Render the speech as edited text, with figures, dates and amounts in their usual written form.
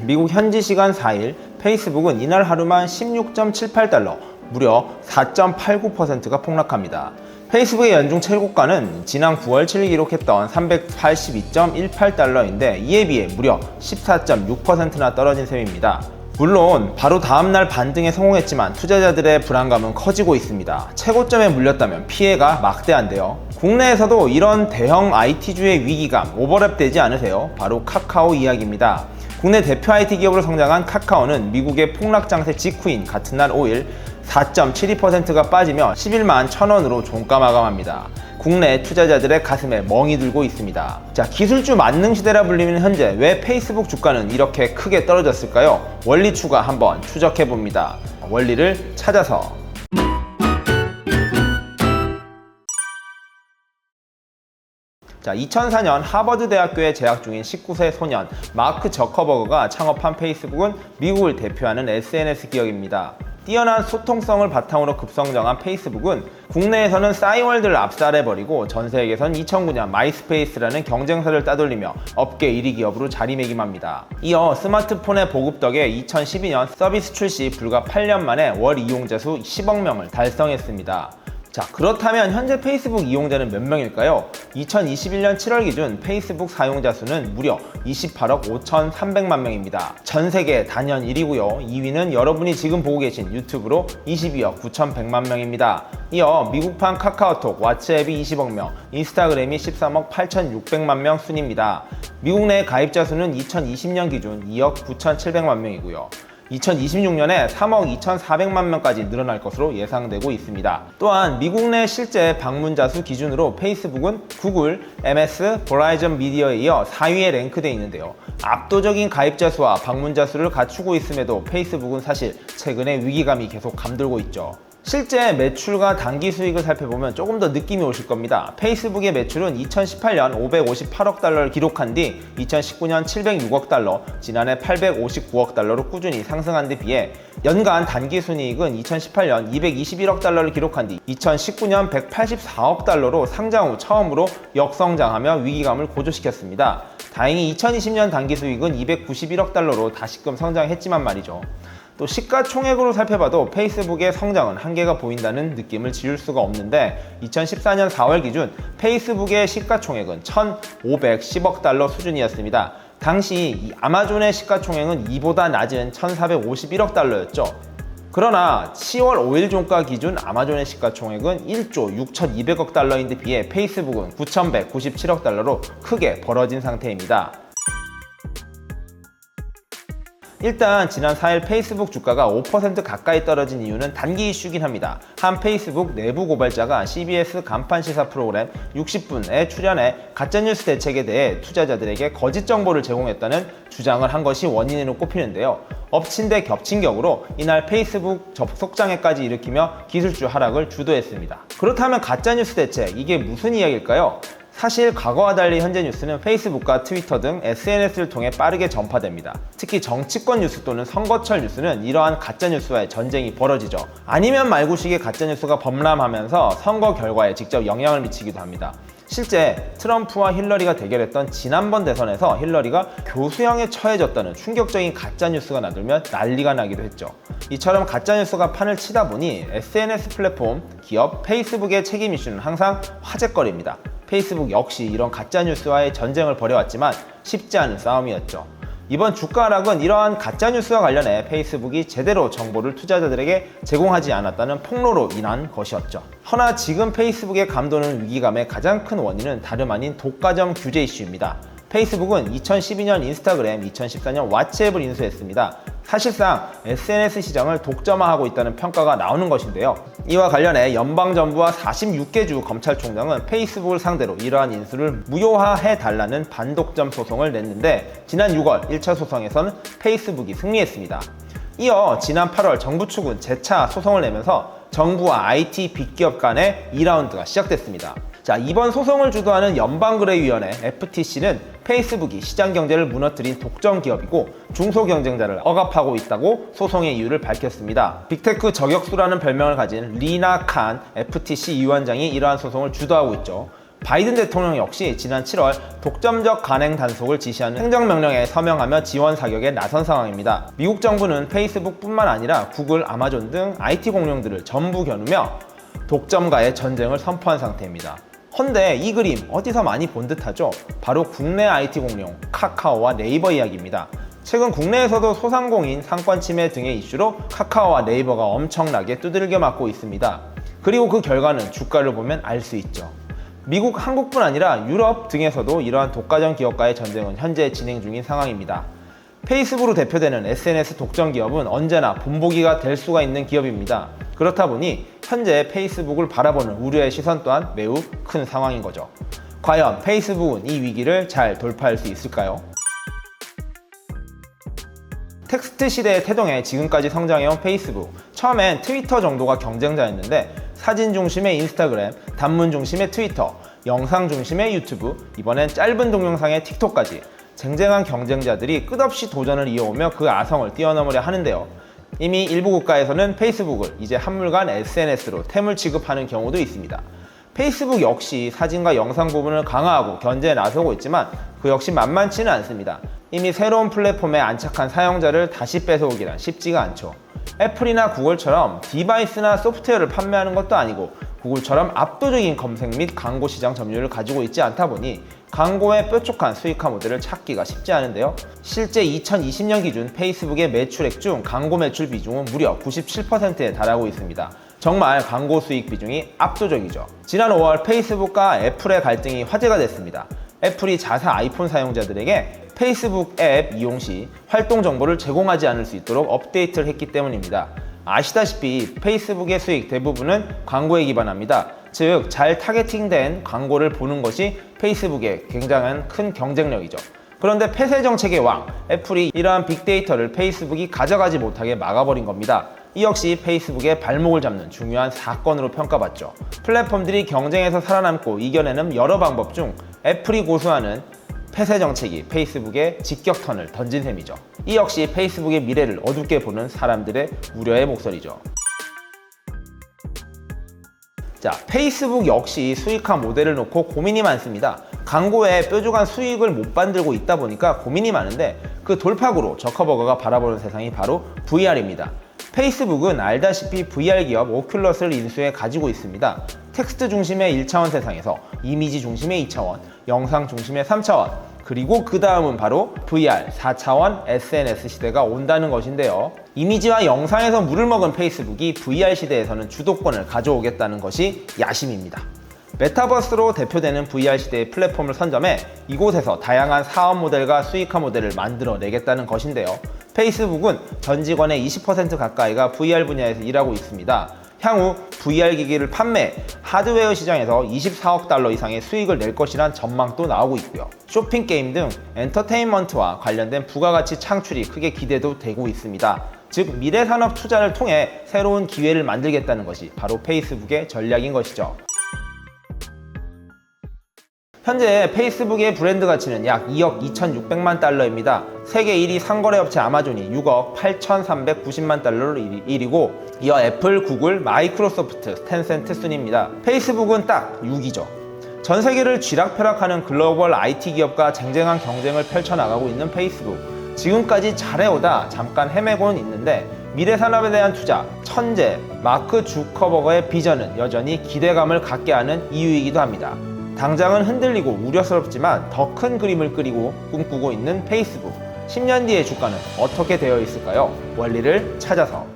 미국 현지 시간 4일 페이스북은 이날 하루만 16.78달러, 무려 4.89%가 폭락합니다. 페이스북의 연중 최고가는 지난 9월 7일 기록했던 382.18달러인데 이에 비해 무려 14.6%나 떨어진 셈입니다. 물론 바로 다음날 반등에 성공했지만 투자자들의 불안감은 커지고 있습니다. 최고점에 물렸다면 피해가 막대한데요. 국내에서도 이런 대형 IT주의 위기감 오버랩되지 않으세요? 바로 카카오 이야기입니다. 국내 대표 IT 기업으로 성장한 카카오는 미국의 폭락 장세 직후인 같은 날 5일 4.72%가 빠지며 11만 1,000원으로 종가 마감합니다. 국내 투자자들의 가슴에 멍이 들고 있습니다. 자, 기술주 만능시대라 불리는 현재 왜 페이스북 주가는 이렇게 크게 떨어졌을까요? 원리 추가 한번 추적해봅니다. 원리를 찾아서. 자, 2004년 하버드 대학교에 재학 중인 19세 소년 마크 저커버그가 창업한 페이스북은 미국을 대표하는 SNS 기업입니다. 뛰어난 소통성을 바탕으로 급성장한 페이스북은 국내에서는 싸이월드를 압살해버리고 전 세계에선 2009년 마이스페이스라는 경쟁사를 따돌리며 업계 1위 기업으로 자리매김합니다. 이어 스마트폰의 보급 덕에 2012년 서비스 출시 불과 8년 만에 월 이용자 수 10억 명을 달성했습니다. 자, 그렇다면 현재 페이스북 이용자는 몇 명일까요? 2021년 7월 기준 페이스북 사용자 수는 무려 28억 5,300만 명입니다. 전 세계 단연 1위고요. 2위는 여러분이 지금 보고 계신 유튜브로 22억 9,100만 명입니다. 이어 미국판 카카오톡, 왓츠앱이 20억 명, 인스타그램이 13억 8,600만 명 순입니다. 미국 내 가입자 수는 2020년 기준 2억 9,700만 명이고요. 2026년에 3억 2,400만 명까지 늘어날 것으로 예상되고 있습니다. 또한 미국 내 실제 방문자 수 기준으로 페이스북은 구글, MS, 버라이전 미디어에 이어 4위에 랭크되어 있는데요. 압도적인 가입자 수와 방문자 수를 갖추고 있음에도 페이스북은 사실 최근에 위기감이 계속 감돌고 있죠. 실제 매출과 단기 수익을 살펴보면 조금 더 느낌이 오실 겁니다. 페이스북의 매출은 2018년 558억 달러를 기록한 뒤 2019년 706억 달러, 지난해 859억 달러로 꾸준히 상승한 데 비해 연간 단기 순이익은 2018년 221억 달러를 기록한 뒤 2019년 184억 달러로 상장 후 처음으로 역성장하며 위기감을 고조시켰습니다. 다행히 2020년 단기 수익은 291억 달러로 다시금 성장했지만 말이죠. 또 시가총액으로 살펴봐도 페이스북의 성장은 한계가 보인다는 느낌을 지울 수가 없는데 2014년 4월 기준 페이스북의 시가총액은 1,510억 달러 수준이었습니다. 당시 아마존의 시가총액은 이보다 낮은 1,451억 달러였죠. 그러나 10월 5일 종가 기준 아마존의 시가총액은 1조 6,200억 달러인데 비해 페이스북은 9,197억 달러로 크게 벌어진 상태입니다. 일단 지난 4일 페이스북 주가가 5% 가까이 떨어진 이유는 단기 이슈긴 합니다. 한 페이스북 내부 고발자가 CBS 간판 시사 프로그램 60분에 출연해 가짜뉴스 대책에 대해 투자자들에게 거짓 정보를 제공했다는 주장을 한 것이 원인으로 꼽히는데요. 엎친 데 겹친 격으로 이날 페이스북 접속장애까지 일으키며 기술주 하락을 주도했습니다. 그렇다면 가짜뉴스 대책, 이게 무슨 이야기일까요? 사실 과거와 달리 현재 뉴스는 페이스북과 트위터 등 SNS를 통해 빠르게 전파됩니다. 특히 정치권 뉴스 또는 선거철 뉴스는 이러한 가짜뉴스와의 전쟁이 벌어지죠. 아니면 말고식의 가짜뉴스가 범람하면서 선거 결과에 직접 영향을 미치기도 합니다. 실제 트럼프와 힐러리가 대결했던 지난번 대선에서 힐러리가 교수형에 처해졌다는 충격적인 가짜뉴스가 나돌며 난리가 나기도 했죠. 이처럼 가짜뉴스가 판을 치다 보니 SNS 플랫폼, 기업, 페이스북의 책임 이슈는 항상 화제거리입니다. 페이스북 역시 이런 가짜뉴스와의 전쟁을 벌여왔지만 쉽지 않은 싸움이었죠. 이번 주가 하락은 이러한 가짜뉴스와 관련해 페이스북이 제대로 정보를 투자자들에게 제공하지 않았다는 폭로로 인한 것이었죠. 허나 지금 페이스북의 감도는 위기감의 가장 큰 원인은 다름 아닌 독과점 규제 이슈입니다. 페이스북은 2012년 인스타그램, 2014년 왓츠앱을 인수했습니다. 사실상 SNS 시장을 독점화하고 있다는 평가가 나오는 것인데요. 이와 관련해 연방정부와 46개 주 검찰총장은 페이스북을 상대로 이러한 인수를 무효화해달라는 반독점 소송을 냈는데 지난 6월 1차 소송에서는 페이스북이 승리했습니다. 이어 지난 8월 정부 측은 재차 소송을 내면서 정부와 IT 빅기업 간의 2라운드가 시작됐습니다. 자, 이번 소송을 주도하는 연방거래위원회 FTC는 페이스북이 시장 경제를 무너뜨린 독점 기업이고 중소경쟁자를 억압하고 있다고 소송의 이유를 밝혔습니다. 빅테크 저격수라는 별명을 가진 리나 칸 FTC 위원장이 이러한 소송을 주도하고 있죠. 바이든 대통령 역시 지난 7월 독점적 간행 단속을 지시하는 행정명령에 서명하며 지원 사격에 나선 상황입니다. 미국 정부는 페이스북뿐만 아니라 구글, 아마존 등 IT 공룡들을 전부 겨누며 독점과의 전쟁을 선포한 상태입니다. 헌데 이 그림 어디서 많이 본 듯하죠? 바로 국내 IT 공룡 카카오와 네이버 이야기입니다. 최근 국내에서도 소상공인, 상권 침해 등의 이슈로 카카오와 네이버가 엄청나게 두들겨 맞고 있습니다. 그리고 그 결과는 주가를 보면 알 수 있죠. 미국, 한국뿐 아니라 유럽 등에서도 이러한 독과점 기업과의 전쟁은 현재 진행 중인 상황입니다. 페이스북으로 대표되는 SNS 독점 기업은 언제나 본보기가 될 수가 있는 기업입니다. 그렇다 보니 현재 페이스북을 바라보는 우려의 시선 또한 매우 큰 상황인 거죠. 과연 페이스북은 이 위기를 잘 돌파할 수 있을까요? 텍스트 시대의 태동에 지금까지 성장해온 페이스북. 처음엔 트위터 정도가 경쟁자였는데 사진 중심의 인스타그램, 단문 중심의 트위터, 영상 중심의 유튜브, 이번엔 짧은 동영상의 틱톡까지 쟁쟁한 경쟁자들이 끝없이 도전을 이어오며 그 아성을 뛰어넘으려 하는데요. 이미 일부 국가에서는 페이스북을 이제 한물간 SNS로 템을 취급하는 경우도 있습니다. 페이스북 역시 사진과 영상 부분을 강화하고 견제에 나서고 있지만 그 역시 만만치는 않습니다. 이미 새로운 플랫폼에 안착한 사용자를 다시 뺏어오기란 쉽지가 않죠. 애플이나 구글처럼 디바이스나 소프트웨어를 판매하는 것도 아니고 구글처럼 압도적인 검색 및 광고 시장 점유율을 가지고 있지 않다 보니 광고의 뾰족한 수익화 모델을 찾기가 쉽지 않은데요. 실제 2020년 기준 페이스북의 매출액 중 광고 매출 비중은 무려 97%에 달하고 있습니다. 정말 광고 수익 비중이 압도적이죠. 지난 5월 페이스북과 애플의 갈등이 화제가 됐습니다. 애플이 자사 아이폰 사용자들에게 페이스북 앱 이용 시 활동 정보를 제공하지 않을 수 있도록 업데이트를 했기 때문입니다. 아시다시피 페이스북의 수익 대부분은 광고에 기반합니다. 즉, 잘 타겟팅된 광고를 보는 것이 페이스북의 굉장한 큰 경쟁력이죠. 그런데 폐쇄 정책의 왕, 애플이 이러한 빅데이터를 페이스북이 가져가지 못하게 막아버린 겁니다. 이 역시 페이스북의 발목을 잡는 중요한 사건으로 평가받죠. 플랫폼들이 경쟁에서 살아남고 이겨내는 여러 방법 중 애플이 고수하는 폐쇄 정책이 페이스북에 직격탄을 던진 셈이죠. 이 역시 페이스북의 미래를 어둡게 보는 사람들의 우려의 목소리죠. 자, 페이스북 역시 수익화 모델을 놓고 고민이 많습니다. 광고에 뾰족한 수익을 못 만들고 있다 보니까 고민이 많은데 그 돌파구로 저커버거가 바라보는 세상이 바로 VR입니다. 페이스북은 알다시피 VR 기업 오큘러스를 인수해 가지고 있습니다. 텍스트 중심의 1차원 세상에서 이미지 중심의 2차원, 영상 중심의 3차원, 그리고 그 다음은 바로 VR 4차원 SNS 시대가 온다는 것인데요. 이미지와 영상에서 물을 먹은 페이스북이 VR 시대에서는 주도권을 가져오겠다는 것이 야심입니다. 메타버스로 대표되는 VR 시대의 플랫폼을 선점해 이곳에서 다양한 사업 모델과 수익화 모델을 만들어내겠다는 것인데요. 페이스북은 전 직원의 20% 가까이가 VR 분야에서 일하고 있습니다. 향후 VR 기기를 판매, 하드웨어 시장에서 24억 달러 이상의 수익을 낼 것이란 전망도 나오고 있고요. 쇼핑 게임 등 엔터테인먼트와 관련된 부가가치 창출이 크게 기대도 되고 있습니다. 즉, 미래 산업 투자를 통해 새로운 기회를 만들겠다는 것이 바로 페이스북의 전략인 것이죠. 현재 페이스북의 브랜드 가치는 약 2억 2,600만 달러입니다. 세계 1위 상거래 업체 아마존이 6억 8,390만 달러로 1위고 이어 애플, 구글, 마이크로소프트, 텐센트 순입니다. 페이스북은 딱 6위죠. 전 세계를 쥐락펴락하는 글로벌 IT 기업과 쟁쟁한 경쟁을 펼쳐나가고 있는 페이스북. 지금까지 잘해오다 잠깐 헤매고는 있는데 미래 산업에 대한 투자, 천재, 마크 주커버거의 비전은 여전히 기대감을 갖게 하는 이유이기도 합니다. 당장은 흔들리고 우려스럽지만 더 큰 그림을 그리고 꿈꾸고 있는 페이스북. 10년 뒤의 주가는 어떻게 되어 있을까요? 원리를 찾아서.